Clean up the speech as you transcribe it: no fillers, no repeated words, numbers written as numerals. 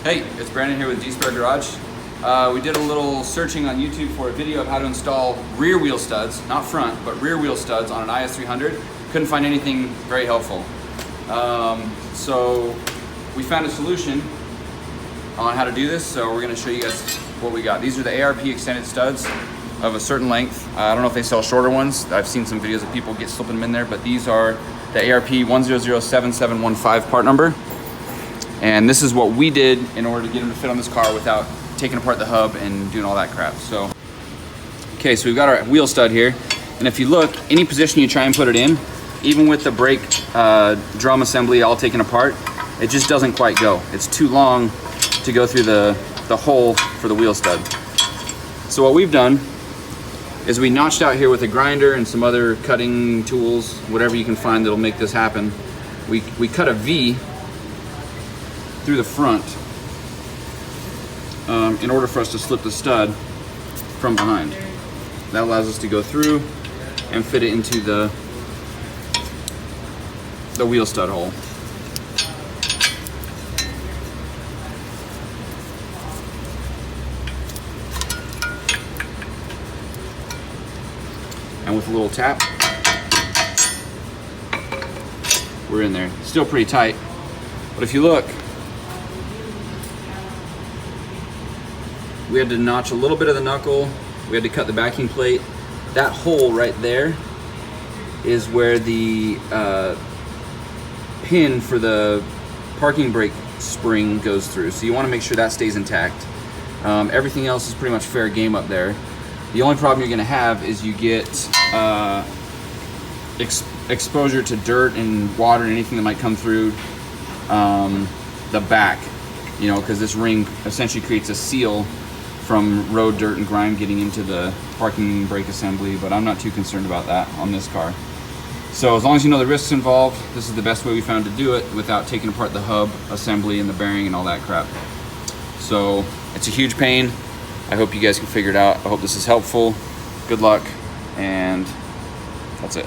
Hey, it's Brandon here with G-Spare Garage. We did a little searching on YouTube for a video of how to install rear wheel studs, not front, but rear wheel studs on an IS300. Couldn't find anything very helpful. So we found a solution on how to do this, so we're gonna show you guys what we got. These are the ARP extended studs of a certain length. I don't know if they sell shorter ones. I've seen some videos of people slipping them in there, but these are the ARP 1007715 part number. And this is what we did in order to get them to fit on this car without taking apart the hub and doing all that crap. So, okay, so we've got our wheel stud here. And if you look, any position you try and put it in, even with the brake drum assembly all taken apart, it just doesn't quite go. It's too long to go through the hole for the wheel stud. So what we've done is we notched out here with a grinder and some other cutting tools, whatever you can find that'll make this happen. We cut a V through the front in order for us to slip the stud from behind. That allows us to go through and fit it into the wheel stud hole. And with a little tap, we're in there. Still pretty tight, but if you look, we had to notch a little bit of the knuckle. We had to cut the backing plate. That hole right there is where the pin for the parking brake spring goes through. So you want to make sure that stays intact. Everything else is pretty much fair game up there. The only problem you're going to have is you get exposure to dirt and water and anything that might come through the back, you know, because this ring essentially creates a seal from road dirt and grime getting into the parking brake assembly, but I'm not too concerned about that on this car. So as long as you know the risks involved, this is the best way we found to do it without taking apart the hub assembly and the bearing and all that crap. So it's a huge pain. I hope you guys can figure it out. I hope this is helpful. Good luck, and that's it.